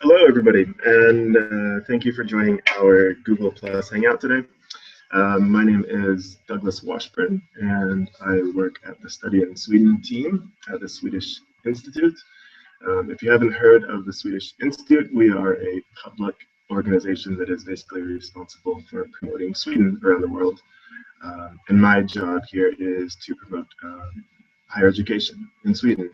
Hello, everybody, and thank you for joining our Google Plus Hangout today. My name is Douglas Washburn, and I work at the Study in Sweden team at the Swedish Institute. If you haven't heard of the Swedish Institute, we are a public organization that is basically responsible for promoting Sweden around the world. And my job here is to promote higher education in Sweden.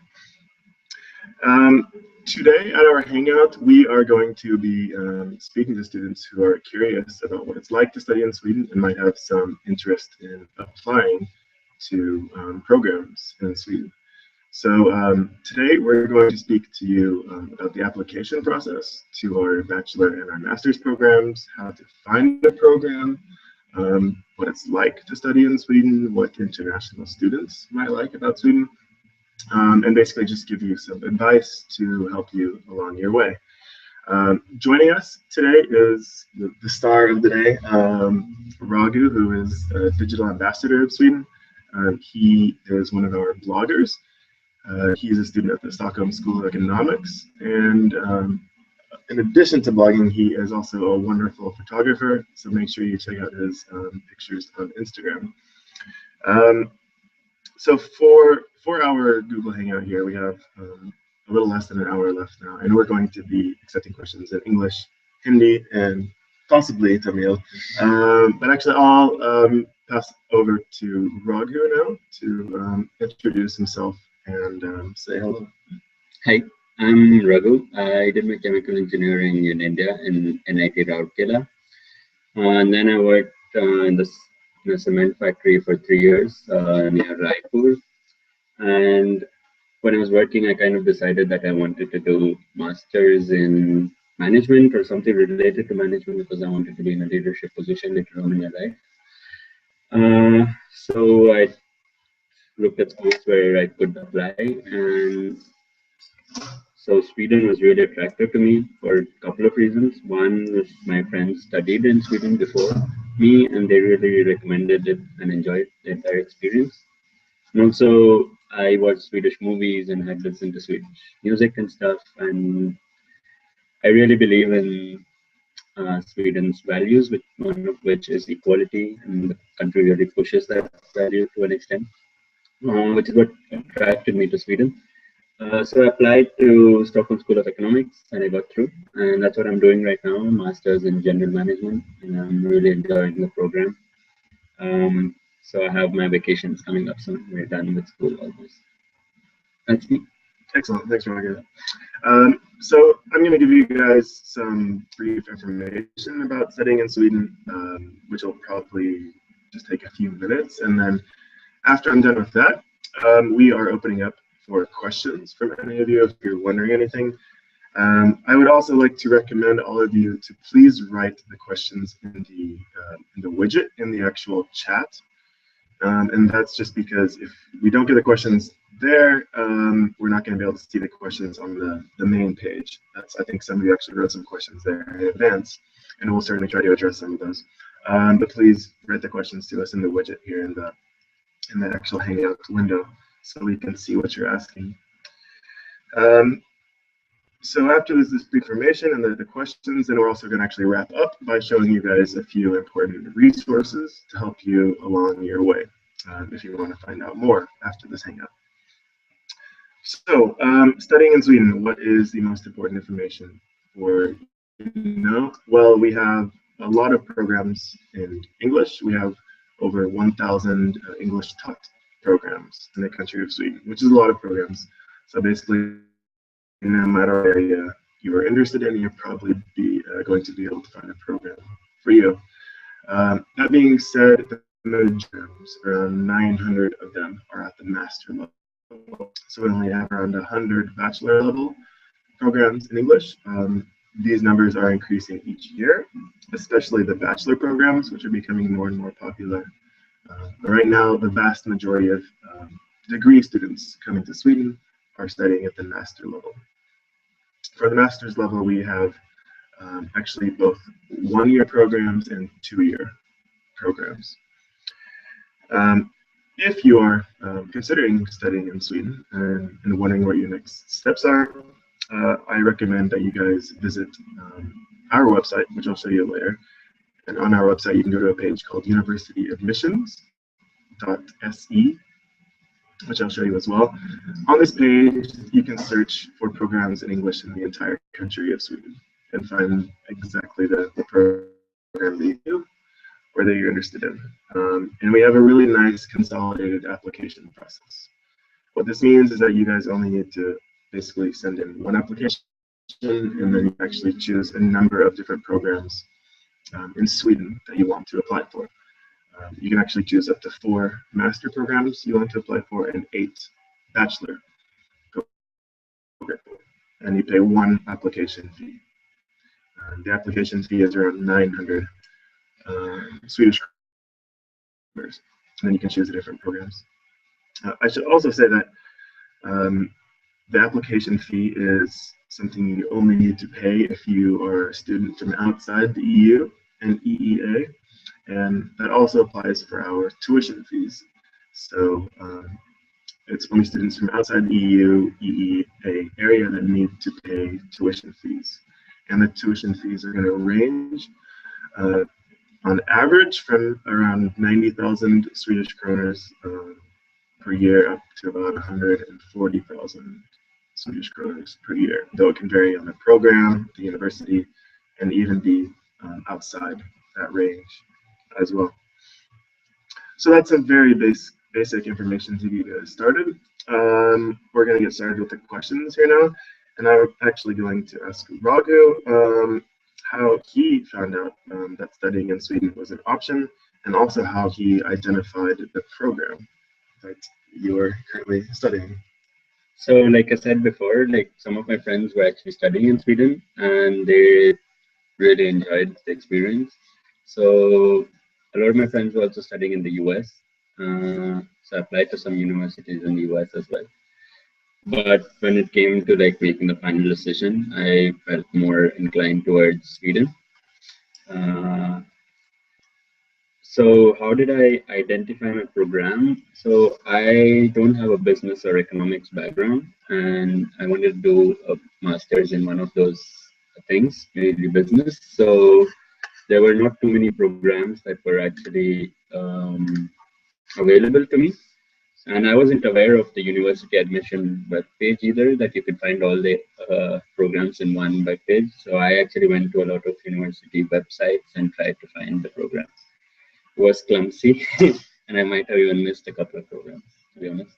Today at our Hangout, we are going to be speaking to students who are curious about what it's like to study in Sweden and might have some interest in applying to programs in Sweden. So today we're going to speak to you about the application process to our bachelor and our master's programs, how to find a program, what it's like to study in Sweden, what international students might like about Sweden, and basically just give you some advice to help you along your way. Joining us today is the star of the day, Raghu, who is a digital ambassador of Sweden. He is one of our bloggers. He's a student at the Stockholm School of Economics, and in addition to blogging, he is also a wonderful photographer, so make sure you check out his pictures on Instagram. So for our Google Hangout here, we have a little less than an hour left now, and we're going to be accepting questions in English, Hindi, and possibly Tamil. But actually, I'll pass over to Raghu now to introduce himself and say hello. Hi, I'm Raghu. I did my chemical engineering in India in NIT Rourkela. And then I worked in a cement factory for 3 years near Raipur. And when I was working, I kind of decided that I wanted to do masters in management or something related to management because I wanted to be in a leadership position later on in my life. So I looked at schools where I could apply, and so Sweden was really attractive to me for a couple of reasons. One was my friends studied in Sweden before me, and they really recommended it and enjoyed the entire experience. And also, I watched Swedish movies and had listened to Swedish music and stuff, and I really believe in Sweden's values, one of which is equality, and the country really pushes that value to an extent, which is what attracted me to Sweden. So I applied to Stockholm School of Economics and I got through, and that's what I'm doing right now, Masters in General Management, and I'm really enjoying the program. So I have my vacations coming up soon. We're done with school almost. That's me. Excellent, thanks, Raghu. So I'm going to give you guys some brief information about studying in Sweden, which will probably just take a few minutes, and then after I'm done with that, we are opening up for questions from any of you if you're wondering anything. I would also like to recommend all of you to please write the questions in the widget in the actual chat. And that's just because if we don't get the questions there, we're not going to be able to see the questions on the main page. I think some of you actually wrote some questions there in advance, and we'll certainly try to address some of those. But please write the questions to us in the widget here in the actual Hangout window, so we can see what you're asking. So after this information and the questions, then we're also going to actually wrap up by showing you guys a few important resources to help you along your way if you want to find out more after this Hangout. So studying in Sweden, what is the most important information for you to know? Well, we have a lot of programs in English. We have over 1,000 English taught programs in the country of Sweden, which is a lot of programs. So basically, no matter what area you are interested in, you're probably going to be able to find a program for you. That being said, the programs, around 900 of them are at the master level. So we only have around 100 bachelor level programs in English. These numbers are increasing each year, especially the bachelor programs, which are becoming more and more popular. But right now, the vast majority of degree students coming to Sweden are studying at the master level. For the master's level, we have actually both one-year programs and two-year programs. If you are considering studying in Sweden and wondering what your next steps are, I recommend that you guys visit our website, which I'll show you later. And on our website, you can go to a page called Universityadmissions.se, which I'll show you as well. On this page, you can search for programs in English in the entire country of Sweden and find exactly the program that you do or that you're interested in. And we have a really nice consolidated application process. What this means is that you guys only need to basically send in one application, and then you actually choose a number of different programs in Sweden that you want to apply for. You can actually choose up to 4 master programs you want to apply for and 8 bachelor programs. And you pay 1 application fee. The application fee is around 900 Swedish kronor. And then you can choose the different programs. I should also say that the application fee is something you only need to pay if you are a student from outside the EU and EEA, and that also applies for our tuition fees. So it's only students from outside the EU, EEA area that need to pay tuition fees. And the tuition fees are going to range on average from around 90,000 Swedish kronor per year up to about 140,000 Swedish kronor per year, though it can vary on the program, the university, and even be outside that range as well. So that's some very basic information to get you guys started. We're going to get started with the questions here now, and I'm actually going to ask Raghu how he found out that studying in Sweden was an option, and also how he identified the program that you're currently studying. So like I said before, like some of my friends were actually studying in Sweden and they really enjoyed the experience. So a lot of my friends were also studying in the US. So I applied to some universities in the US as well. But when it came to like making the final decision, I felt more inclined towards Sweden. So how did I identify my program? So I don't have a business or economics background, and I wanted to do a master's in one of those things, mainly business. So there were not too many programs that were actually available to me. And I wasn't aware of the university admission web page either, that you could find all the programs in one web page. So I actually went to a lot of university websites and tried to find the programs. It was clumsy, and I might have even missed a couple of programs, to be honest.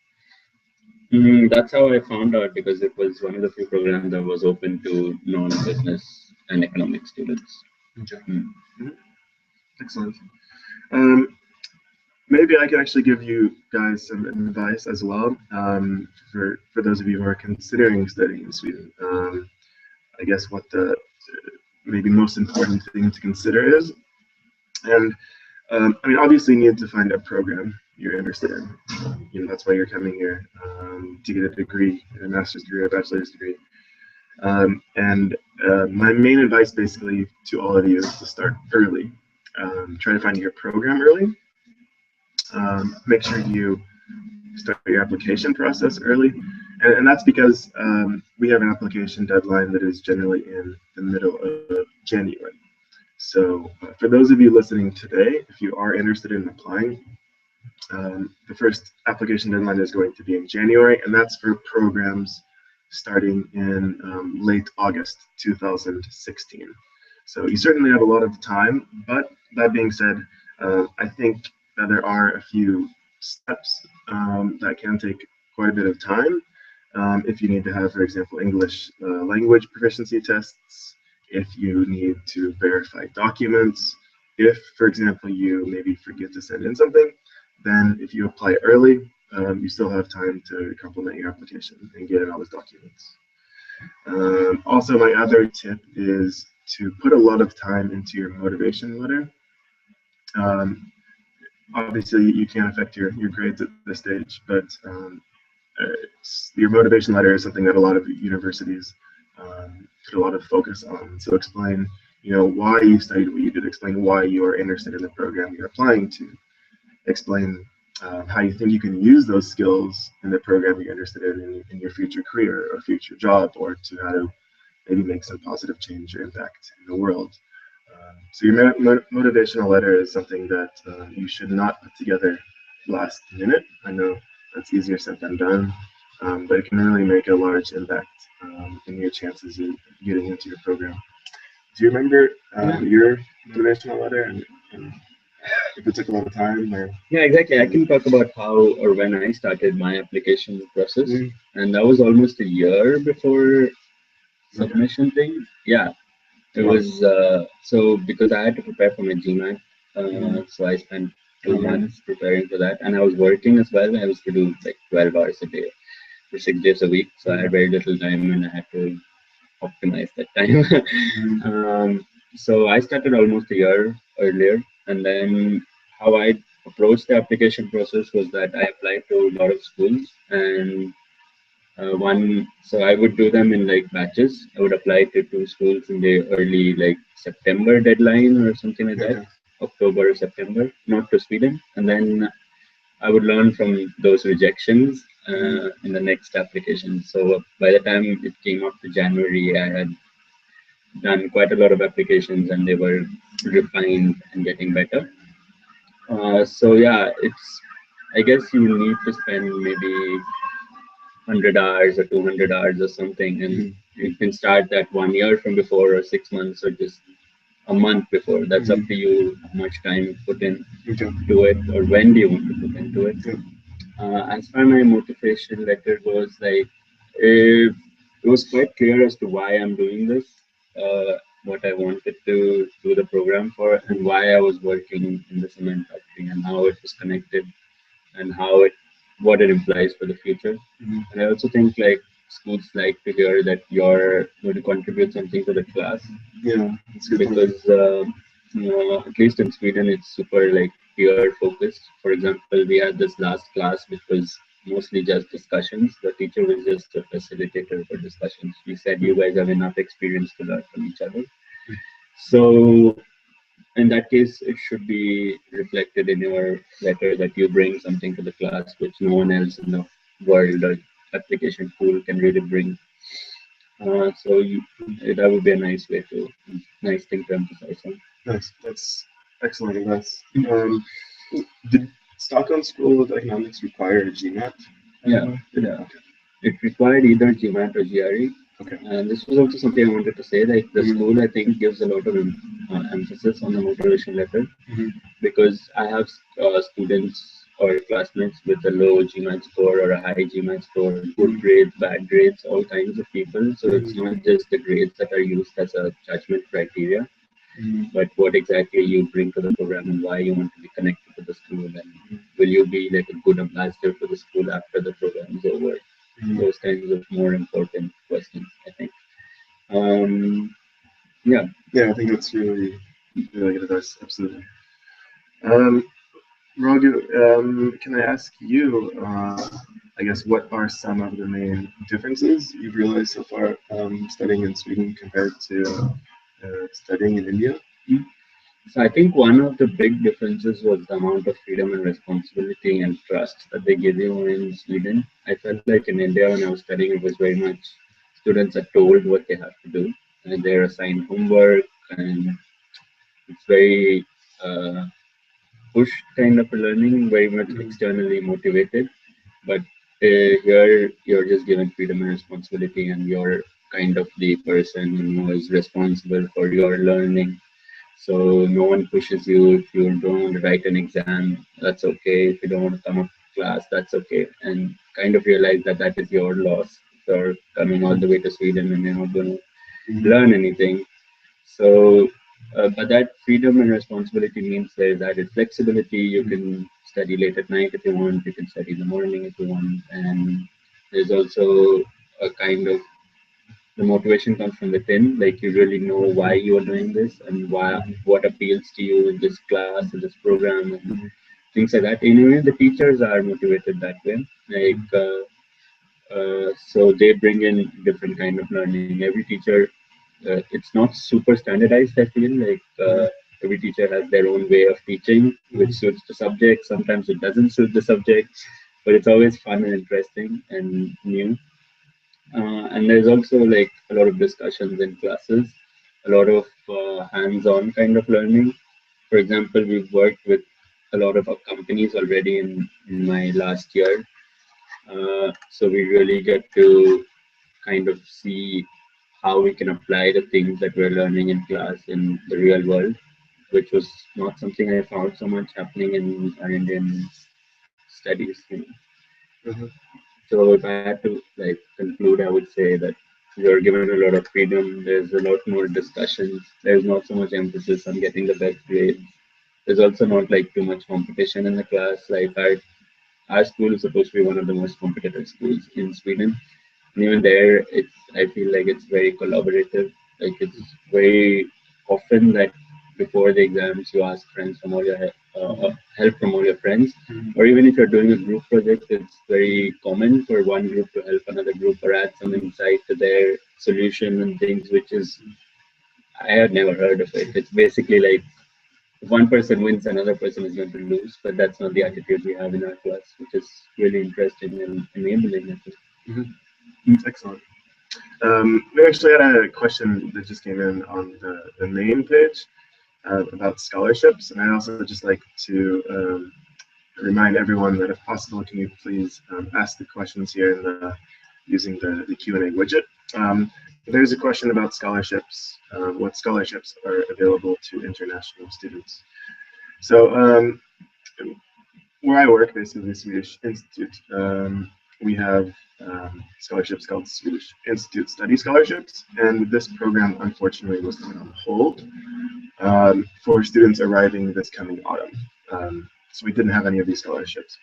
That's how I found out, because it was one of the few programs that was open to non-business and economic students. Okay. Excellent. Maybe I can actually give you guys some advice as well for those of you who are considering studying in Sweden. I guess what the maybe most important thing to consider is, and I mean, obviously you need to find a program you're interested in. You know, that's why you're coming here to get a degree, a master's degree, or a bachelor's degree. My main advice basically to all of you is to start early. Try to find your program early. Make sure you start your application process early. And that's because we have an application deadline that is generally in the middle of January. So for those of you listening today, if you are interested in applying, the first application deadline is going to be in January, and that's for programs starting in late August 2016. So you certainly have a lot of time, but that being said, I think that there are a few steps that can take quite a bit of time. If you need to have, for example, English language proficiency tests, if you need to verify documents, if, for example, you maybe forget to send in something, then if you apply early, you still have time to complement your application and get in all those documents. Also, my other tip is to put a lot of time into your motivation letter. Obviously, you can't affect your grades at this stage, but your motivation letter is something that a lot of universities put a lot of focus on. So explain, you know, why you studied what you did, explain why you are interested in the program you're applying to, explain how you think you can use those skills in the program you're interested in your future career or future job, or to how to maybe make some positive change or impact in the world. So your motivational letter is something that you should not put together last minute. I know that's easier said than done, but it can really make a large impact in your chances of getting into your program. Do you remember your motivational letter and if it took a lot of time? Or? Yeah, exactly. I can talk about how or when I started my application process, and that was almost a year before submission thing. Yeah, it was so because I had to prepare for my GMAT, so I spent 2 months preparing for that, and I was working as well. I was to do like 12 hours a day for 6 days a week, so I had very little time, and I had to optimize that time. So I started almost a year earlier, and then how I approached the application process was that I applied to a lot of schools, and so I would do them in like batches. I would apply to 2 schools in the early like September deadline or something like that, October or September, not to Sweden, and then I would learn from those rejections in the next application. So by the time it came up to January, I had done quite a lot of applications, and they were refined and getting better. So yeah, I guess you need to spend maybe 100 hours or 200 hours or something, and you can start that 1 year from before, or 6 months, or just a month before. That's up to you how much time you put in to it, or when do you want to put into it. As far as my motivation letter goes, like it was quite clear as to why I'm doing this, what I wanted to do the program for, and why I was working in the cement factory, and how it was connected, and what it implies for the future. And I also think like schools like to hear that you're going to contribute something to the class. Yeah, that's good. Because at least in Sweden, it's super like peer focused. For example, we had this last class which was mostly just discussions. The teacher was just a facilitator for discussions. We said you guys have enough experience to learn from each other. So in that case, it should be reflected in your letter that you bring something to the class which no one else in the world or application pool can really bring. That would be a nice thing to emphasize on. Nice, that's excellent advice. Did Stockholm School of Economics require a GMAT? Yeah. It required either GMAT or GRE. Okay. And this was also something I wanted to say. Like the school, I think, gives a lot of emphasis on the motivation letter, because I have students or classmates with a low GMAT score or a high GMAT score, good grades, bad grades, all kinds of people. So it's not just the grades that are used as a judgment criteria, but what exactly you bring to the program and why you want to be connected to the school, and will you be like a good ambassador for the school after the program is over. Those kinds of more important questions, I think. Yeah, I think that's really good advice. Absolutely. Raghu, can I ask you, I guess, what are some of the main differences you've realized so far studying in Sweden compared to studying in India? So I think one of the big differences was the amount of freedom and responsibility and trust that they give you in Sweden. I felt like in India when I was studying, it was very much students are told what they have to do, and they're assigned homework, and it's very push kind of a learning, very much externally motivated. But here you're just given freedom and responsibility, and you're kind of the person who is responsible for your learning. So no one pushes you. If you don't want to write an exam, that's okay. If you don't want to come up to class, that's okay. And kind of realize that that is your loss. You're coming all the way to Sweden and you're not going to learn anything. So, but that freedom and responsibility means there's added flexibility. You can study late at night if you want. You can study in the morning if you want. And there's also a kind of the motivation comes from within. Like you really know why you are doing this and what appeals to you in this class, in this program, and things like that. Anyway, the teachers are motivated that way. Like so they bring in different kind of learning. Every teacher, it's not super standardized. I feel like every teacher has their own way of teaching, which suits the subject. Sometimes it doesn't suit the subject, but it's always fun and interesting and new. And there's also like a lot of discussions in classes, a lot of hands-on kind of learning. For example, we've worked with a lot of our companies already in my last year. So we really get to kind of see how we can apply the things that we're learning in class in the real world, which was not something I found so much happening in our Indian studies. Mhm. So if I had to like conclude, I would say that you're given a lot of freedom. There's a lot more discussions. There's not so much emphasis on getting the best grades. There's also not like too much competition in the class. Like our school is supposed to be one of the most competitive schools in Sweden. And even there, I feel like it's very collaborative. Like it's very often that before the exams, you ask friends from all your help from all your friends, or even if you're doing a group project, it's very common for one group to help another group or add some insight to their solution and things, which is I had never heard of it. It's basically like if one person wins, another person is going to lose, but that's not the attitude we have in our class, which is really interesting and enabling, I think. Excellent. We actually had a question that just came in on the main page about scholarships, and I'd also just like to remind everyone that if possible, can you please ask the questions here in using the Q&A widget. There's a question about scholarships. What scholarships are available to international students? So where I work, basically the Swedish Institute, we have scholarships called Swedish Institute Study Scholarships, and this program unfortunately was put on hold for students arriving this coming autumn. So we didn't have any of these scholarships.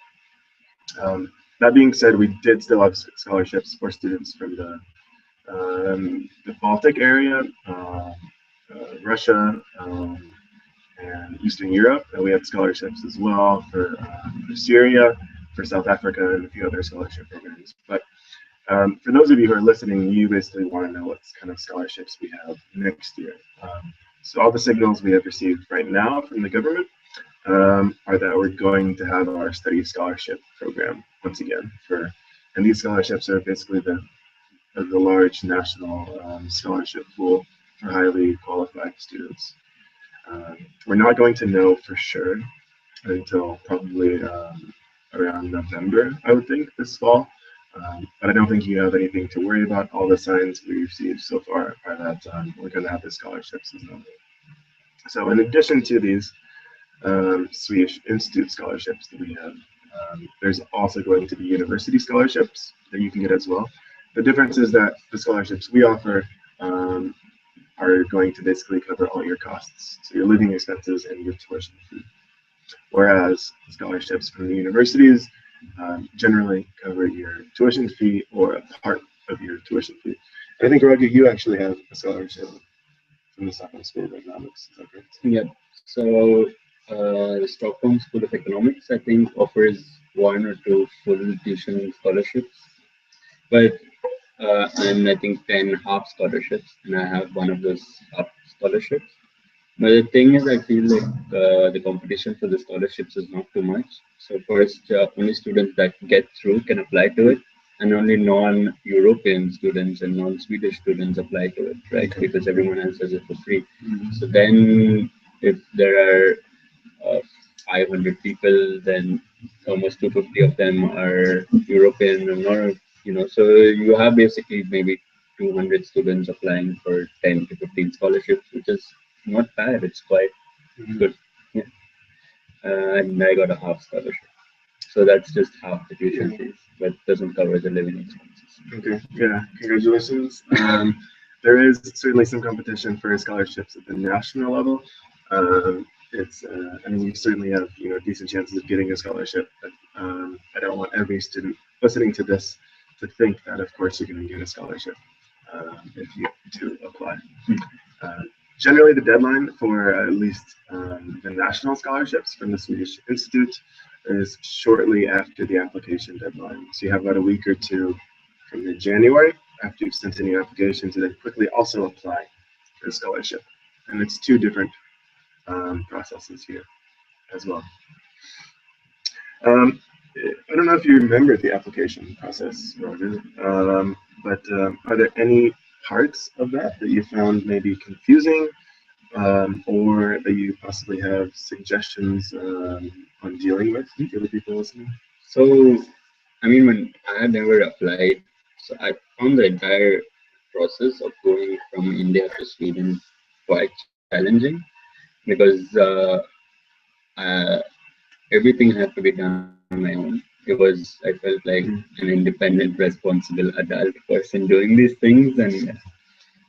That being said, we did still have scholarships for students from the Baltic area, Russia, and Eastern Europe. And we had scholarships as well for Syria, for South Africa, and a few other scholarship programs. But for those of you who are listening, you basically want to know what kind of scholarships we have next year. So all the signals we have received right now from the government are that we're going to have our study scholarship program once again and these scholarships are basically the large national scholarship pool for highly qualified students. We're not going to know for sure until probably around November, I would think, this fall. But I don't think you have anything to worry about. All the signs we received so far are that we're going to have the scholarships as well. So in addition to these Swedish Institute scholarships that we have, there's also going to be university scholarships that you can get as well. The difference is that the scholarships we offer are going to basically cover all your costs, so your living expenses and your tuition fee. Whereas scholarships from the universities generally cover your tuition fee or a part of your tuition fee. And I think, Raghu, you actually have a scholarship from the Stockholm School of Economics, is that correct? Yeah. So the Stockholm School of Economics, I think, offers one or two full tuition scholarships, but and I think 10 half scholarships, and I have one of those half scholarships. But the thing is, I feel like the competition for the scholarships is not too much. So first, only students that get through can apply to it, and only non-European students and non-Swedish students apply to it, right? Okay. Because everyone else has it for free. So then, if there are 500 people, then almost 250 of them are European and not, so you have basically maybe 200 students applying for 10 to 15 scholarships, which is not bad. It's quite good. Yeah. And I got a half scholarship. So that's just half the tuition fees, but doesn't cover the living expenses. Okay, yeah, congratulations. There is certainly some competition for scholarships at the national level. I mean, you certainly have decent chances of getting a scholarship, but I don't want every student listening to this to think that of course you're going to get a scholarship if you do apply. Generally, the deadline for at least the national scholarships from the Swedish Institute is shortly after the application deadline. So you have about a week or two from mid-January after you've sent in your application to then quickly also apply for a scholarship. And it's two different processes here as well. I don't know if you remember the application process, Raghu, but are there any parts of that you found maybe confusing, or that you possibly have suggestions on dealing with for the people listening? So, I mean, when I had never applied, so I found the entire process of going from India to Sweden quite challenging because uh, everything had to be done on my own. I felt like an independent, responsible adult person doing these things, and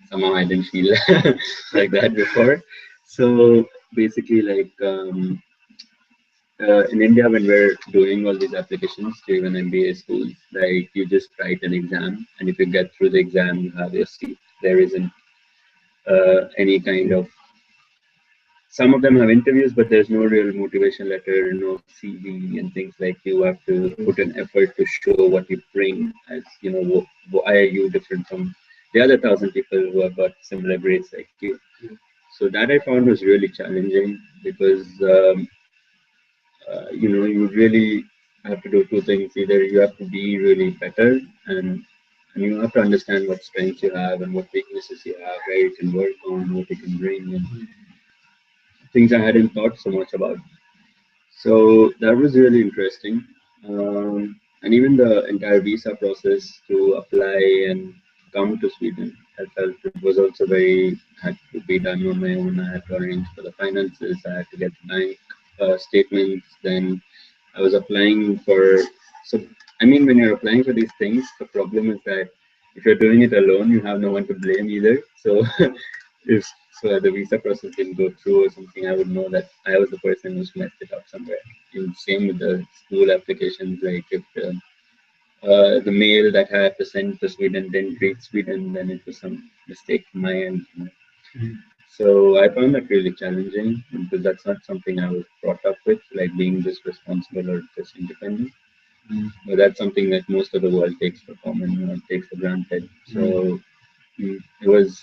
somehow I didn't feel like that before. So basically, like in India, when we're doing all these applications to even MBA schools, like you just write an exam, and if you get through the exam, you have your seat. There isn't any kind of, some of them have interviews, but there's no real motivation letter, no CV, and things like you have to put an effort to show what you bring. As you know, why are you different from the other 1,000 people who have got similar grades like you? So that I found was really challenging because you really have to do two things. Either you have to be really better, and you have to understand what strengths you have and what weaknesses you have, where you can work on, what you can bring, and things I hadn't thought so much about. So that was really interesting. And even the entire visa process to apply and come to Sweden, I felt it was also had to be done on my own. I had to arrange for the finances, I had to get the bank statements. Then I was applying for, so I mean, when you're applying for these things, the problem is that if you're doing it alone, you have no one to blame either. So if the visa process didn't go through or something, I would know that I was the person who's messed it up somewhere. And same with the school applications, like if the mail that I had to send to Sweden didn't reach Sweden, then it was some mistake from my end. So I found that really challenging because that's not something I was brought up with, like being this responsible or this independent. But that's something that most of the world takes for common, takes for granted. So it was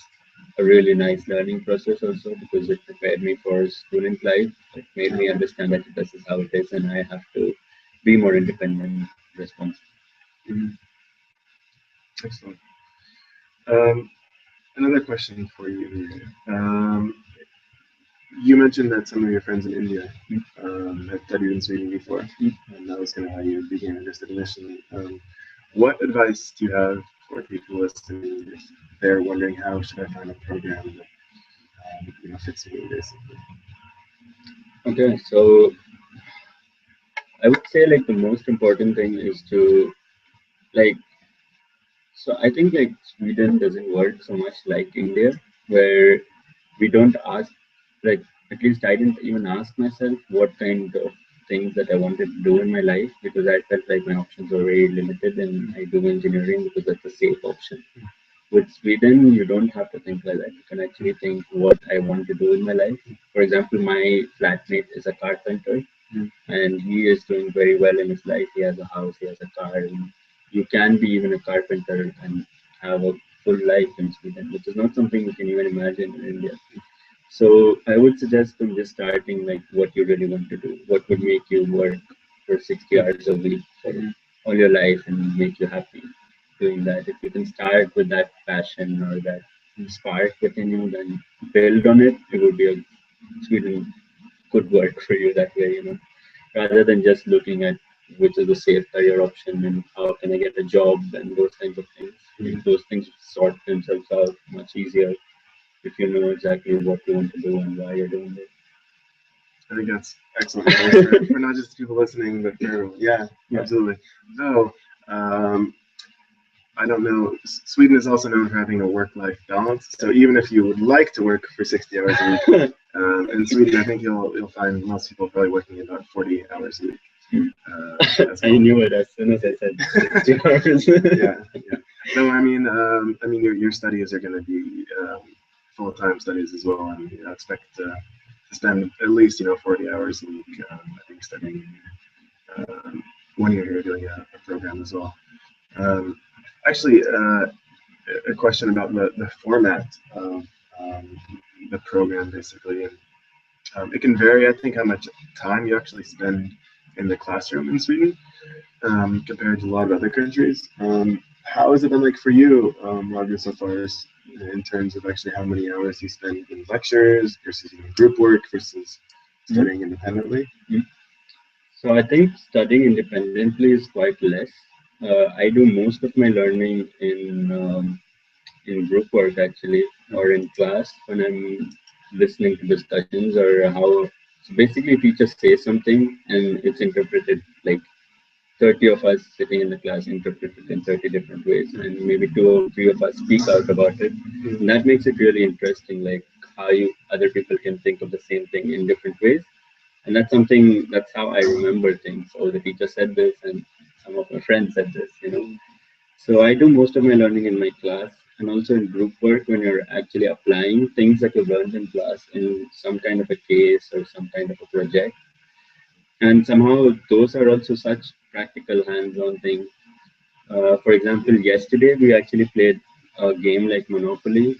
a really nice learning process also because it prepared me for student life. It made me understand that this is how it is and I have to be more independent, responsible. Excellent. Another question for you. You mentioned that some of your friends in India have studied in Sweden before, and that was kind of how you began interested initially. What advice do you have for people listening if they're wondering how should I find a program that fits me, basically? Okay, so I would say like the most important thing is to like, so I think like Sweden doesn't work so much like India, where we don't ask, like at least I didn't even ask myself what kind of things that I wanted to do in my life because I felt like my options were very limited and I do engineering because that's a safe option. With Sweden, you don't have to think like that. You can actually think what I want to do in my life. For example, my flatmate is a carpenter and he is doing very well in his life. He has a house, he has a car. And you can be even a carpenter and have a full life in Sweden, which is not something you can even imagine in India. So I would suggest from just starting like what you really want to do, what would make you work for 60 hours a week for all your life and make you happy doing that. If you can start with that passion or that spark within you, then build on it. It would be a Sweden could work for you that way, rather than just looking at which is the safe career option and how can I get a job and those kinds of things. Those things sort themselves out much easier if you know exactly what you want to do and why you're doing it. I think that's excellent advice for not just people listening, but for everyone. Yeah, absolutely. So, I don't know. Sweden is also known for having a work-life balance. So even if you would like to work for 60 hours a week, in Sweden, I think you'll find most people probably working about 40 hours a week. Well. I knew it as soon as I said 60 hours. Yeah. No, I mean, your studies are going to be full-time studies as well, and expect to spend at least 40 hours a week. I think studying when you're here doing a program as well. Actually, a question about the format of the program, basically. And It can vary, I think, how much time you actually spend in the classroom in Sweden compared to a lot of other countries. How has it been like for you, Raghu, so far, in terms of actually how many hours you spend in lectures versus in group work versus studying independently? So I think studying independently is quite less. I do most of my learning in group work actually, or in class when I'm listening to discussions or how. So basically, teachers say something and it's interpreted like 30 of us sitting in the class interpret it in 30 different ways, and maybe two or three of us speak out about it. And that makes it really interesting, like how you other people can think of the same thing in different ways. And that's how I remember things. Oh, the teacher said this, and some of my friends said this. So I do most of my learning in my class and also in group work when you're actually applying things that you've learned in class in some kind of a case or some kind of a project. And somehow those are also such practical hands-on things. For example, yesterday we actually played a game like Monopoly,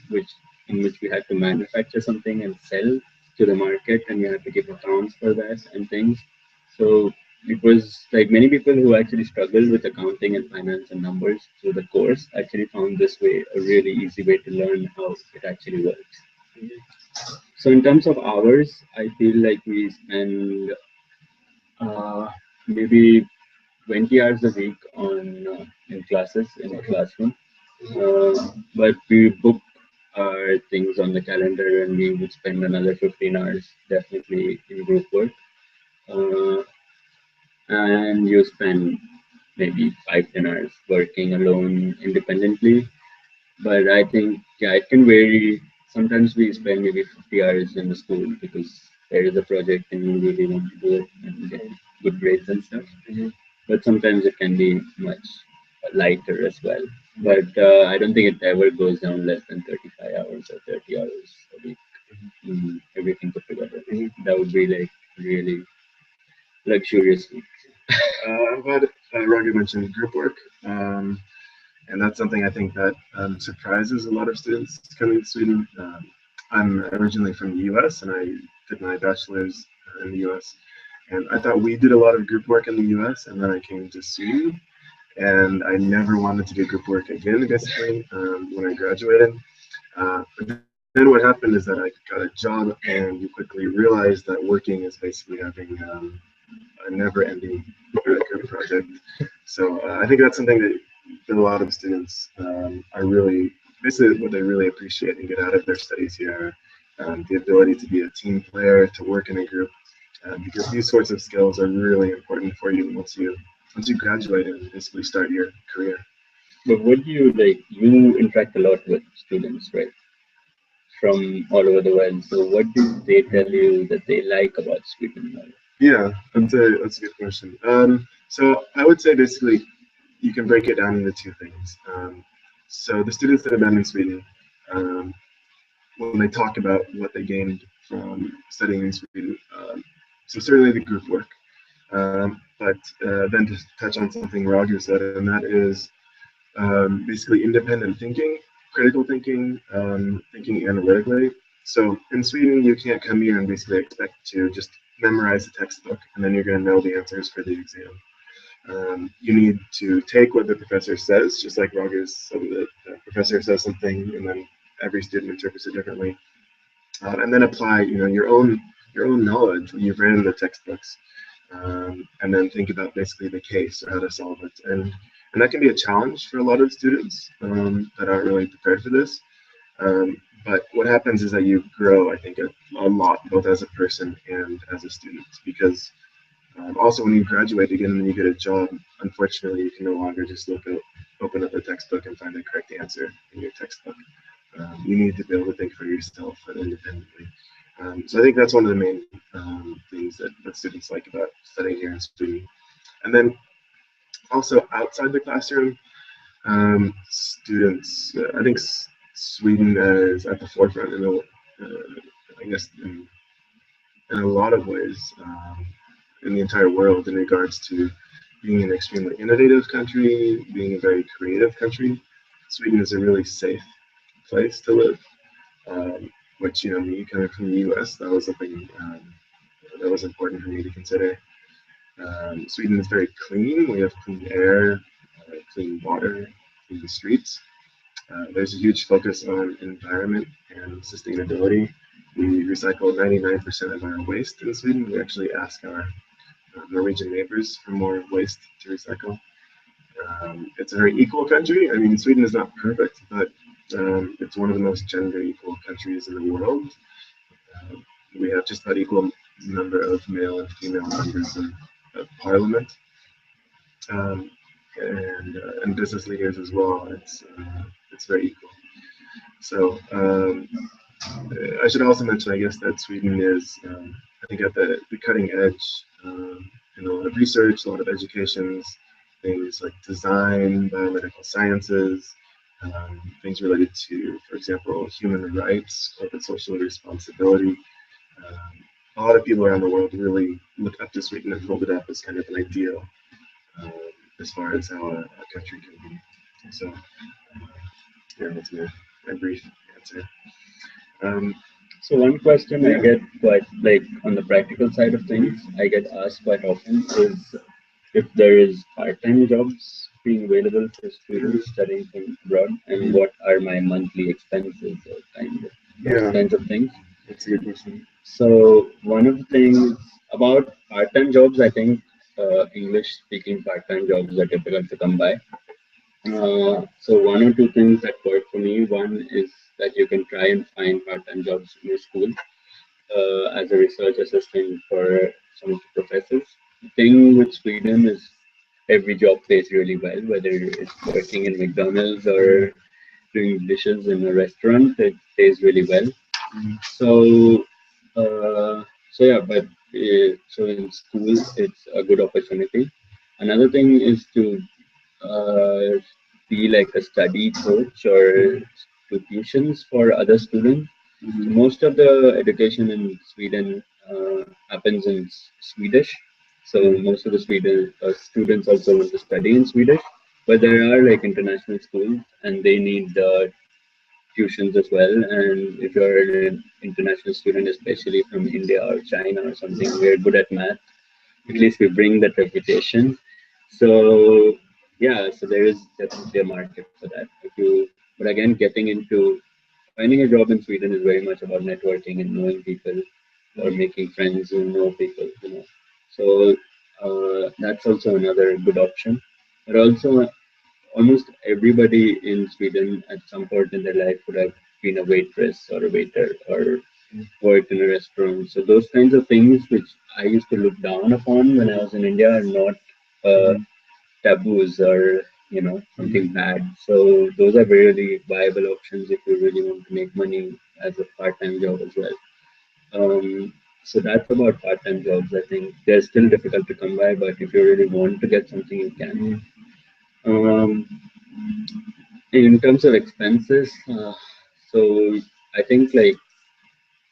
in which we had to manufacture something and sell to the market, and we had to give accounts for that and things. So it was like many people who actually struggle with accounting and finance and numbers through the course actually found this way a really easy way to learn how it actually works. So in terms of hours, I feel like we spend uh, maybe 20 hours a week on in classes in the classroom. But we book our things on the calendar and we would spend another 15 hours definitely in group work. Uh, and you spend maybe 5-10 hours working alone independently. But I think, yeah, it can vary. Sometimes we spend maybe 50 hours in the school because there is a project and you really want to do it and get good grades and stuff. But sometimes it can be much lighter as well. But I don't think it ever goes down less than 35 hours or 30 hours a week. Everything put together. That would be like really luxurious week. I'm glad Raghu mentioned group work. And that's something I think that surprises a lot of students coming to Sweden. I'm originally from the US and I did my bachelor's in the US. And I thought we did a lot of group work in the US, and then I came to Sweden and I never wanted to do group work again, basically, when I graduated. But then what happened is that I got a job, and you quickly realize that working is basically having a never-ending group project. So I think that's something that a lot of students are really, basically what they really appreciate and get out of their studies here. The ability to be a team player, to work in a group, because these sorts of skills are really important for you once you graduate and basically start your career. But what do you like? You interact a lot with students, right? From all over the world. So what do they tell you that they like about Sweden? Yeah, that's a good question. So I would say basically you can break it down into two things. So the students that have been in Sweden, um, when they talk about what they gained from studying in Sweden, so certainly the group work. But then to touch on something Raghu said, and that is basically independent thinking, critical thinking, thinking analytically. So in Sweden, you can't come here and basically expect to just memorize the textbook and then you're going to know the answers for the exam. You need to take what the professor says, just like Raghu said, the professor says something and then every student interprets it differently, and then apply your own knowledge when you've read in the textbooks, and then think about basically the case or how to solve it. And that can be a challenge for a lot of students that aren't really prepared for this. But what happens is that you grow, I think, a lot, both as a person and as a student, because also when you graduate again and then you get a job, unfortunately, you can no longer just open up a textbook and find the correct answer in your textbook. You need to be able to think for yourself and independently. So I think that's one of the main things that students like about studying here in Sweden. And then also outside the classroom, students, I think Sweden is at the forefront I guess, in a lot of ways in the entire world in regards to being an extremely innovative country, being a very creative country. Sweden is a really safe place to live. which, me coming from the US, that was something that was important for me to consider. Sweden is very clean. We have clean air, clean water, clean streets. There's a huge focus on environment and sustainability. We recycle 99% of our waste in Sweden. We actually ask our Norwegian neighbors for more waste to recycle. It's a very equal country. I mean, Sweden is not perfect, but it's one of the most gender equal countries in the world. Uh, we have just about equal number of male and female members of parliament, um, and business leaders as well. It's very equal. So I should also mention, I guess, that Sweden is, I think, at the cutting edge in a lot of research, a lot of educations, things like design, biomedical sciences, things related to, for example, human rights, corporate social responsibility. Um, a lot of people around the world really look up to Sweden and hold it up as kind of an ideal um, as far as how a country can be. So, yeah, that's my brief answer. Um, So one question I Yeah. get quite like on the practical side of things, I get asked quite often is if there is part-time jobs being available for students studying from abroad, and what are my monthly expenses or kind of those Yeah, kinds of things. that's a good question. So one of the things about part-time jobs, I think English-speaking part-time jobs are difficult to come by. So one or two things that work for me. One is that you can try and find part-time jobs in your school as a research assistant for some of the professors. The thing with Sweden is every job pays really well, whether it's working in McDonald's or doing dishes in a restaurant, it pays really well. Mhm. So, so yeah, but so in school, it's a good opportunity. Another thing is to uh, be like a study coach or do tuitions for other students. So Mhm. most of the education in Sweden happens in Swedish. So most of the Sweden students also want to study in Swedish, but there are like international schools and they need tuitions as well. And if you're an international student, especially from India or China or something, we're good at math. At least we bring that reputation. So yeah, so there is definitely a market for that. If you, but again, getting into finding a job in Sweden is very much about networking and knowing people or making friends and know people, you know. So that's also another good option. But also, almost everybody in Sweden at some point in their life would have been a waitress or a waiter or worked in a restaurant. So those kinds of things which I used to look down upon when I was in India are not taboos or something bad. So those are really viable options if you really want to make money as a part-time job as well. So that's about part-time jobs. I think they're still difficult to come by, but if you really want to get something, you can. Um, in terms of expenses, so I think like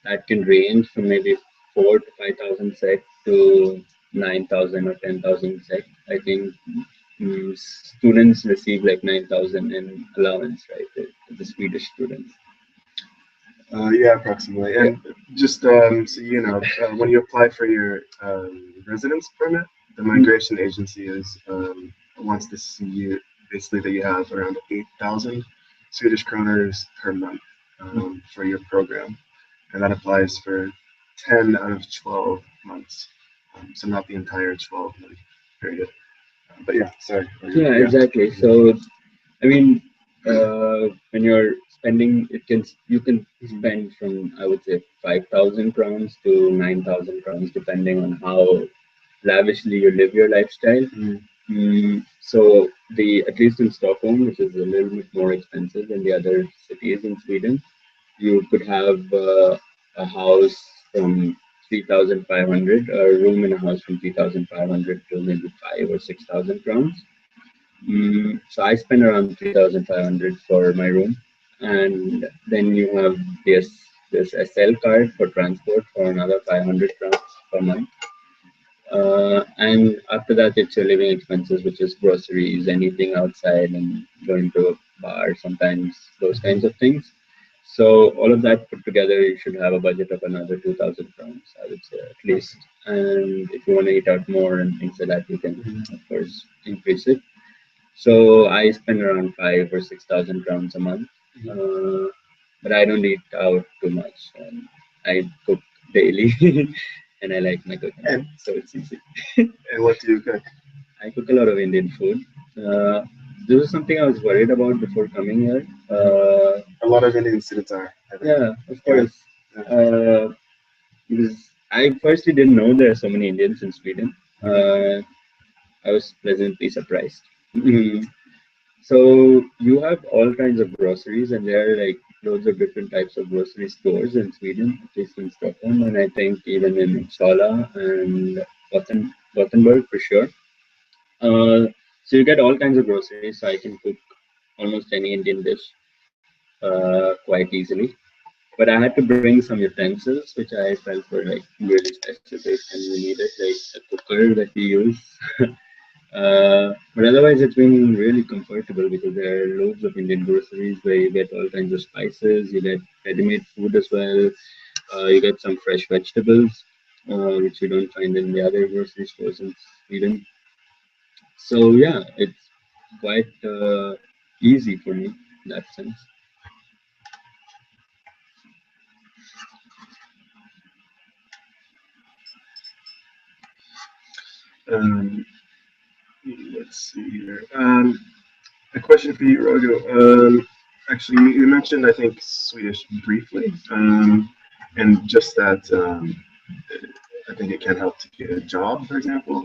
that can range from maybe 4 to 5,000 SEK to 9,000 or 10,000 SEK. I think students receive like 9,000 in allowance, right? The Swedish students. Yeah, approximately. Yeah. And just so you know, when you apply for your residence permit, the migration agency wants to see you basically that you have around 8,000 Swedish kroners per month for your program, and that applies for 10 out of 12 months. So not the entire 12-month period. But yeah, sorry. Yeah, Yeah. exactly. So I mean, when you're spending, you can spend from I would say 5,000 crowns to 9,000 crowns, depending on how lavishly you live your lifestyle. So at least in Stockholm, which is a little bit more expensive than the other cities in Sweden, you could have a house from 3,500, a room in a house from 3,500 to maybe 5 or 6,000 crowns. So I spend around 3,500 for my room, and then you have this SL card for transport for another 500 crowns per month. And after that, it's your living expenses, which is groceries, anything outside, and going to a bar sometimes, those kinds of things. So all of that put together, you should have a budget of another 2,000 crowns, I would say at least. And if you want to eat out more and things like that, you can of course increase it. So I spend around 5 or 6,000 crowns a month, uh, but I don't eat out too much. And I cook daily, and I like my cooking, so it's easy. And what do you cook? I cook a lot of Indian food. Uh, this is something I was worried about before coming here. A lot of Indian students are. Yeah, of course. Yeah. Because I firstly didn't know there are so many Indians in Sweden. I was pleasantly surprised. Mhm. So you have all kinds of groceries, and there are like loads of different types of grocery stores in Sweden, at least in Stockholm, and I think even in Uppsala and Gothenburg for sure. So you get all kinds of groceries, so I can cook almost any Indian dish quite easily. But I had to bring some utensils, which I felt were like really specific and we needed, like a cooker that we use. But otherwise, it's been really comfortable because there are loads of Indian groceries where you get all kinds of spices, you get ready-made food as well, you get some fresh vegetables, which you don't find in the other grocery stores in Sweden. So yeah, it's quite easy for me in that sense. Um, let's see here. A question for you, Raghu. Actually, you mentioned, I think, Swedish briefly, and just that I think it can help to get a job, for example.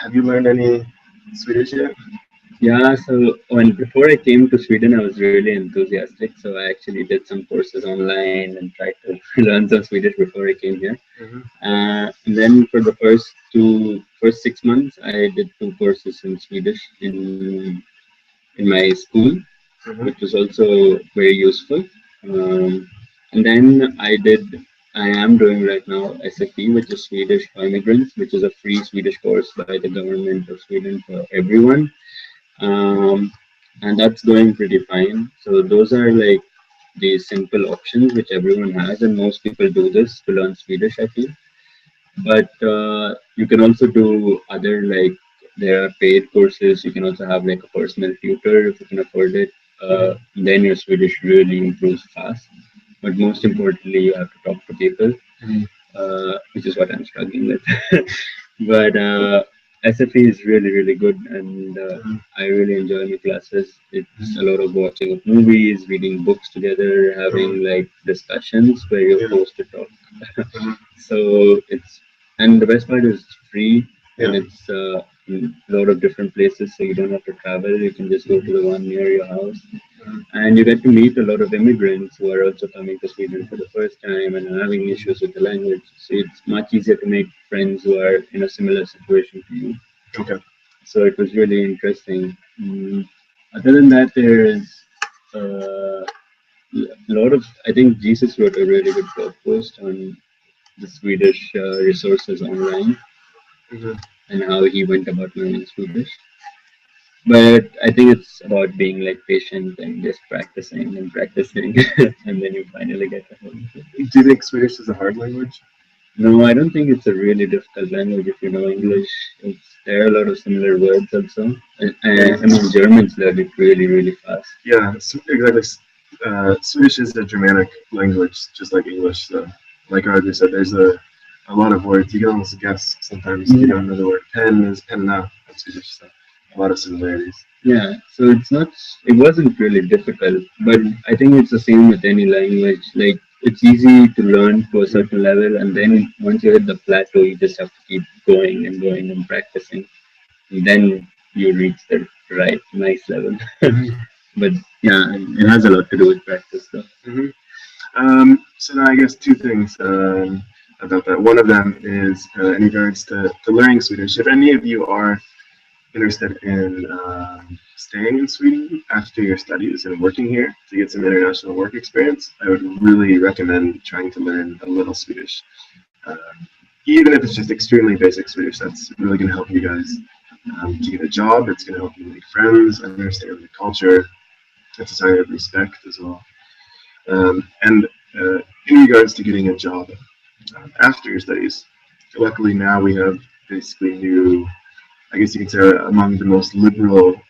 Have you learned any Swedish yet? Yeah, so before I came to Sweden, I was really enthusiastic. So I actually did some courses online and tried to learn some Swedish before I came here. And then for the first 6 months, I did 2 courses in Swedish in my school, which was also very useful. And then I am doing right now SFE, which is Swedish for Immigrants, which is a free Swedish course by the government of Sweden for everyone. And that's going pretty fine. So those are like the simple options which everyone has, and most people do this to learn Swedish, I feel. But you can also do other, like there are paid courses. You can also have like a personal tutor if you can afford it. Then your Swedish really improves fast. But most importantly, you have to talk to people, which is what I'm struggling with. But SFE is really, really good, and I really enjoy my classes. It's a lot of watching of movies, reading books together, having like discussions where you're forced to talk. So and the best part is it's free, and it's in a lot of different places, so you don't have to travel. You can just go to the one near your house, and you get to meet a lot of immigrants who are also coming to Sweden for the first time and are having issues with the language. So it's much easier to make friends who are in a similar situation to you. Okay. So it was really interesting. Other than that, there's a lot of, I think Jesus wrote a really good blog post on the Swedish resources online and how he went about learning Swedish. But I think it's about being like patient and just practicing and practicing, and then you finally get the hold of it. Do you think Swedish is a hard language? No, I don't think it's a really difficult language if you know English. There are a lot of similar words also. I mean, Germans learn it really, really fast. Yeah, exactly. Swedish is a Germanic language, just like English. So, like Raghu said, there's a lot of words. You can almost guess sometimes if you don't know the word. Pen is penna in Swedish. So a lot of similarities. Yeah, so it wasn't really difficult, but I think it's the same with any language. Like, it's easy to learn to a certain level, and then once you hit the plateau, you just have to keep going and going and practicing. And then you reach the right, nice level. But yeah, it has a lot to do with practice, though. So now I guess two things about that. One of them is in regards to learning Swedish. If any of you are interested in staying in Sweden after your studies and working here to get some international work experience, I would really recommend trying to learn a little Swedish. Even if it's just extremely basic Swedish, that's really going to help you guys to get a job. It's going to help you make friends, understand the culture. It's a sign of respect as well. And in regards to getting a job after your studies, luckily now we have basically new, I guess you can say, among the most liberal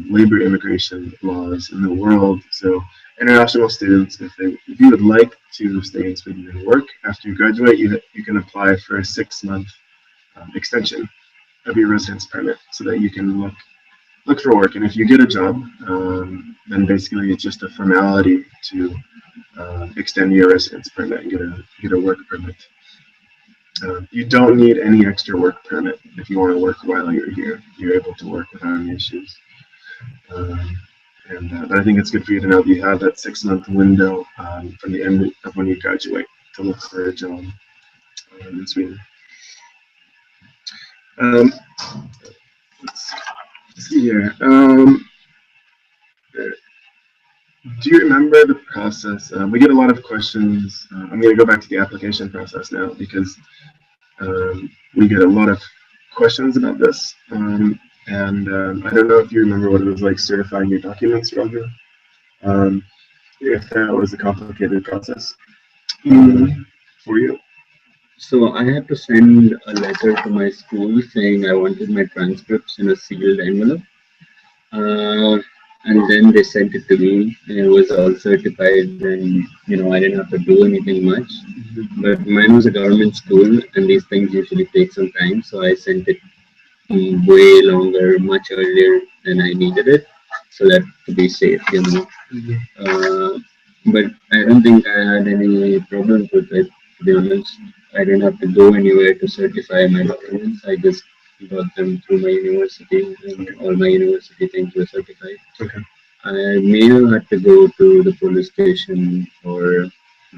labor immigration laws in the world. So international students, if you would like to stay in Sweden and work after you graduate, you can apply for a 6-month extension of your residence permit so that you can look for work. And if you get a job, then basically it's just a formality to extend your residence permit and get a work permit. You don't need any extra work permit if you want to work while you're here. You're able to work without any issues. But I think it's good for you to know that you have that 6-month window from the end of when you graduate to look for a job in Sweden. Let's see here. Do you remember the process? We get a lot of questions. I'm going to go back to the application process now because we get a lot of questions about this. And I don't know if you remember what it was like certifying your documents, Raghu. If that was a complicated process for you. So I had to send a letter to my school saying I wanted my transcripts in a sealed envelope. And then they sent it to me, and it was all certified, and I didn't have to do anything much. But mine was a government school, and these things usually take some time, so I sent it way longer, much earlier than I needed it, so that to be safe. But I don't think I had any problems with it, to be honest. I didn't have to go anywhere to certify my documents. I just got them through my university, and all my university things were certified. Okay. I may have had to go to the police station for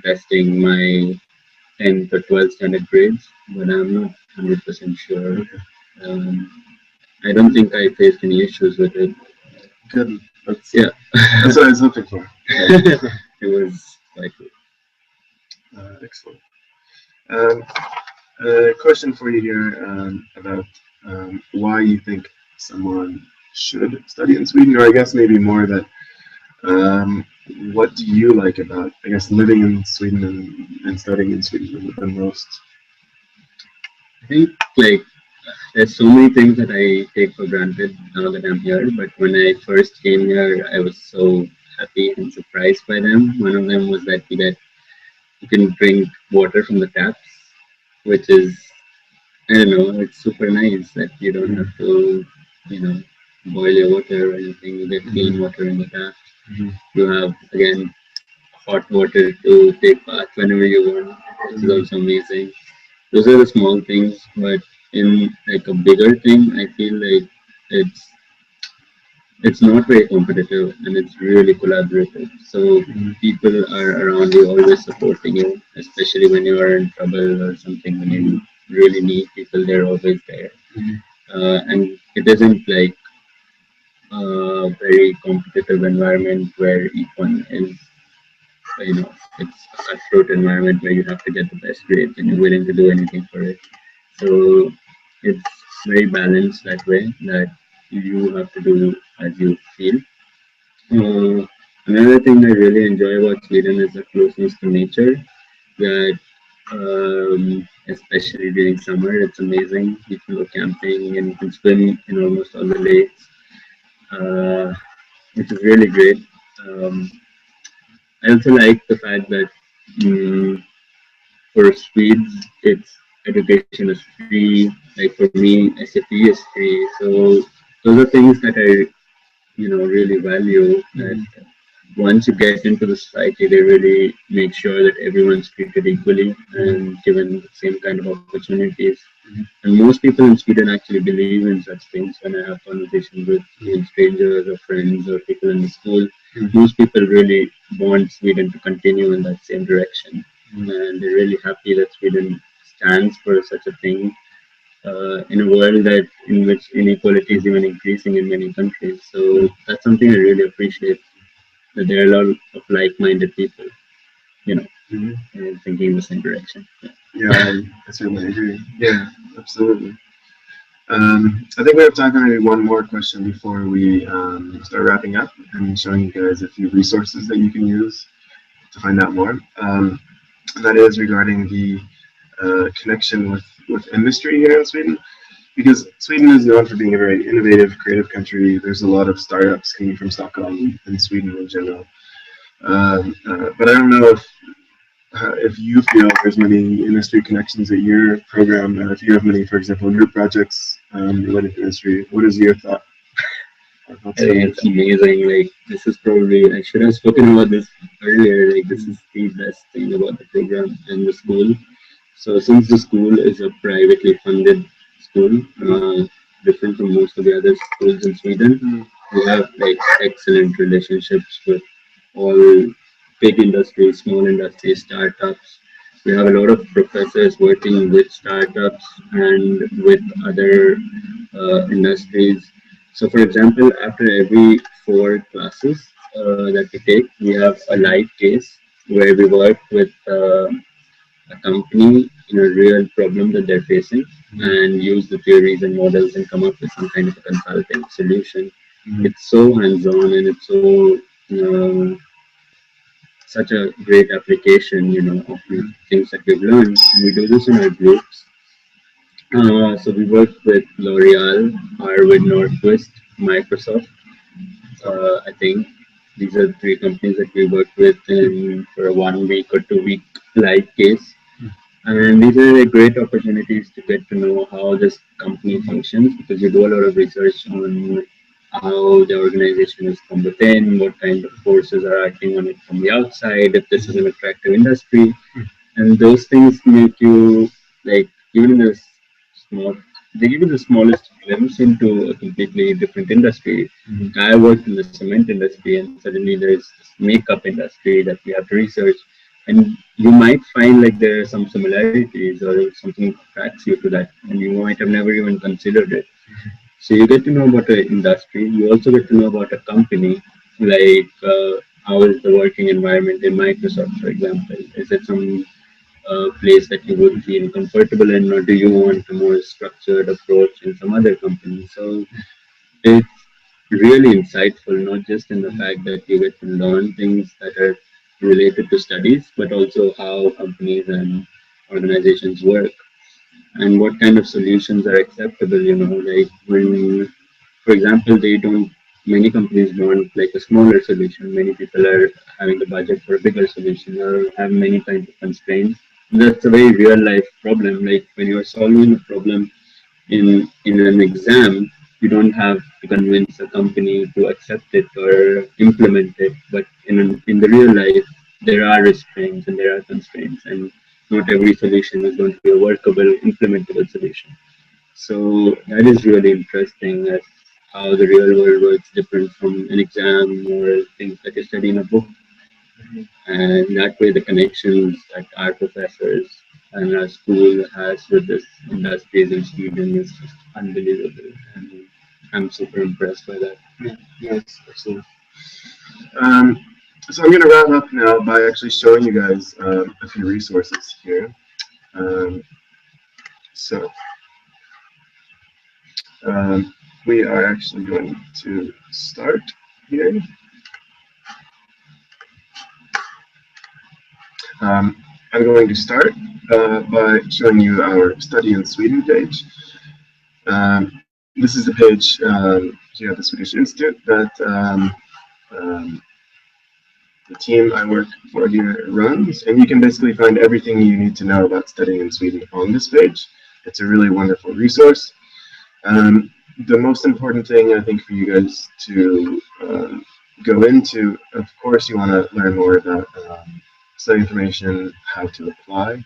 testing my 10th or 12th standard grades, but I'm not 100% sure. Okay. I don't think I faced any issues with it. Good. That's what I was looking for. It was quite good. Excellent. A question for you here about why you think someone should study in Sweden, or I guess maybe more that what do you like about, I guess, living in Sweden and studying in Sweden the most? I think there's so many things that I take for granted now that I'm here, but when I first came here, I was so happy and surprised by them. One of them was that you can drink water from the taps, which is, I don't know, it's super nice that you don't have to, boil your water or anything. You get clean water in the tap. You have, again, hot water to take bath whenever you want, which is also amazing. Those are the small things, but in like a bigger thing, I feel like it's not very competitive and it's really collaborative. So people are around you, always supporting you, especially when you are in trouble or something. When you really need people, they're always there. And it isn't like a very competitive environment where each one is, it's a cutthroat environment where you have to get the best grades and you're willing to do anything for it. So it's very balanced that way, that you have to do as you feel. Another thing I really enjoy about Sweden is the closeness to nature. That especially during summer, it's amazing. You can go camping and you can swim in almost all the lakes, which is really great. I also like the fact that for Swedes, it's education is free. Like for me, SAP is free. So those are things that I, really value. That once you get into the society, they really make sure that everyone's treated equally and given the same kind of opportunities. And most people in Sweden actually believe in such things. When I have conversations with strangers or friends or people in the school, most people really want Sweden to continue in that same direction. And they're really happy that Sweden stands for such a thing in a world in which inequality is even increasing in many countries. So that's something I really appreciate, that there are a lot of like-minded people, thinking in the same direction. Yeah, I certainly agree. Yeah, absolutely. I think we have time for maybe one more question before we start wrapping up and showing you guys a few resources that you can use. to find out more. And that is regarding the connection with industry here in Sweden, because Sweden is known for being a very innovative, creative country. There's a lot of startups coming from Stockholm and Sweden in general. But I don't know if you feel there's many industry connections at your program, and if you have many, for example, group projects related to industry. What is your thought? I think it's amazing. Like, this is probably, I should have spoken about this earlier. Like, this is the best thing about the program and the school. So since the school is a privately funded school, different from most of the other schools in Sweden, we have like excellent relationships with all big industries, small industries, startups. We have a lot of professors working with startups and with other industries. So, for example, after every 4 classes that we take, we have a live case where we work with a company in a real problem that they're facing and use the theories and models and come up with some kind of a consulting solution. It's so hands-on and it's so such a great application, of the things that we've learned. And we do this in our groups. So we work with L'Oreal, Harvard, Northwest, Microsoft. I think these are 3 companies that we work with for a 1 week or 2 week live case. And these are great opportunities to get to know how this company functions, because you do a lot of research on how the organization is from within, what kind of forces are acting on it from the outside, if this is an attractive industry. And those things make you, like, even in this small, they give you the smallest glimpse into a completely different industry. I worked in the cement industry, and suddenly there's this makeup industry that we have to research. And you might find like there are some similarities or something attracts you to that, and you might have never even considered it. So you get to know about the industry. You also get to know about a company, like how is the working environment in Microsoft, for example. Is it some place that you would feel comfortable in, or do you want a more structured approach in some other company? So it's really insightful, not just in the fact that you get to learn things that are related to studies, but also how companies and organizations work and what kind of solutions are acceptable. Like when, for example, many companies want like a smaller solution. Many people are having the budget for a bigger solution or have many kinds of constraints. That's a very real life problem. Like when you're solving a problem in an exam, you don't have to convince a company to accept it or implement it. But in the real life, there are restraints and there are constraints, and not every solution is going to be a workable, implementable solution. So that is really interesting, as how the real world works different from an exam or things that you study in a book. And that way, the connections that our professors and our school has with this industries in Sweden is just unbelievable. And I'm super impressed by that. Yes, absolutely. So I'm going to wrap up now by actually showing you guys a few resources here. So we are actually going to start here. I'm going to start by showing you our Study in Sweden page. This is a page here at the Swedish Institute that the team I work for here runs, and you can basically find everything you need to know about studying in Sweden on this page. It's a really wonderful resource. The most important thing I think for you guys to go into, of course, you want to learn more about study information, how to apply,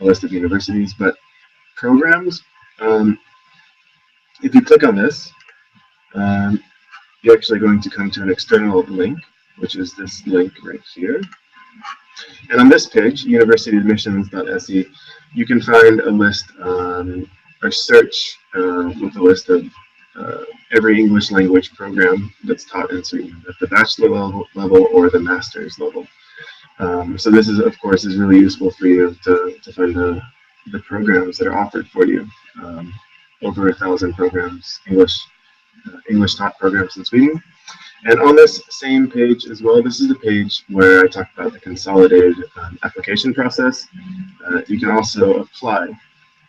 a list of universities, but programs. If you click on this, you're actually going to come to an external link, which is this link right here. And on this page, Universityadmissions.se, you can find a list or search with a list of every English language program that's taught in Sweden at the bachelor level or the master's level. So this is, of course, is really useful for you to find the programs that are offered for you. Over 1,000 programs, English taught programs in Sweden. And on this same page as well, this is the page where I talk about the consolidated application process. You can also apply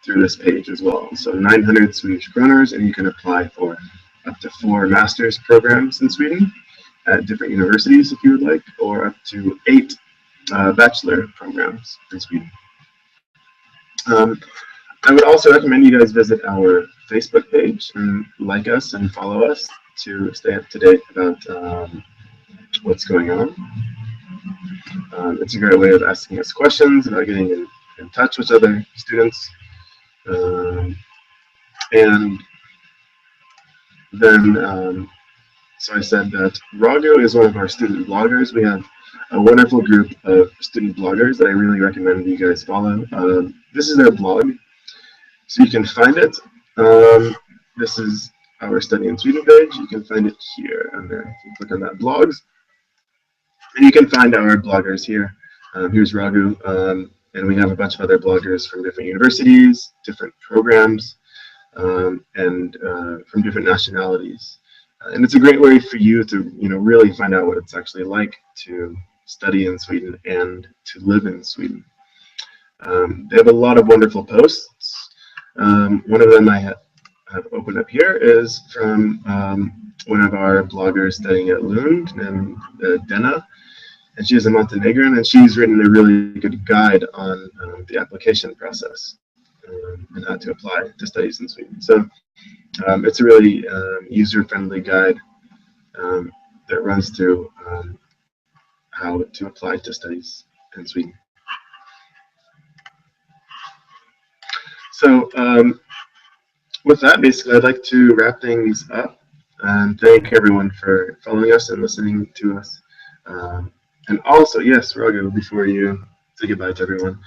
through this page as well. So 900 Swedish kroners, and you can apply for up to 4 master's programs in Sweden at different universities if you would like, or up to 8 bachelor programs in Sweden. I would also recommend you guys visit our Facebook page and like us and follow us to stay up to date about what's going on. It's a great way of asking us questions, about getting in touch with other students. And then, so I said that Raghu is one of our student bloggers. We have a wonderful group of student bloggers that I really recommend you guys follow. This is their blog, so you can find it. This is our Study in Sweden page. You can find it here under, if you click on that, blogs. And you can find our bloggers here. Here's Raghu, and we have a bunch of other bloggers from different universities, different programs, and from different nationalities. And it's a great way for you to, really find out what it's actually like to study in Sweden and to live in Sweden. They have a lot of wonderful posts. One of them I have opened up here is from one of our bloggers studying at Lund, named Dena, and she's a Montenegrin, and she's written a really good guide on the application process and how to apply to studies in Sweden. So it's a really user-friendly guide that runs through how to apply to studies in Sweden. So with that, basically, I'd like to wrap things up and thank everyone for following us and listening to us. And also, yes, Raghu, before you say goodbye to everyone,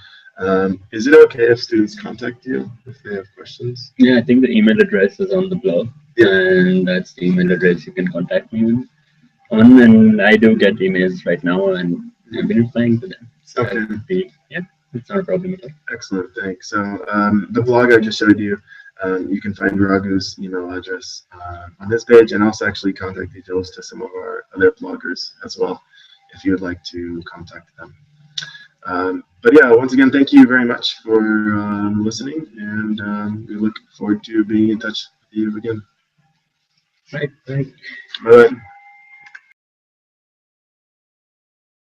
is it okay if students contact you if they have questions? Yeah, I think the email address is on the blog, and that's the email address you can contact me on. And I do get emails right now, and I've been replying to them. So okay. Yeah, it's not a problem at all. Excellent, thanks. So the blog I just showed you, you can find Raghu's email address on this page, and also actually contact details to some of our other bloggers as well, if you would like to contact them. But yeah, once again, thank you very much for listening, and we look forward to being in touch with you again. Right. Bye.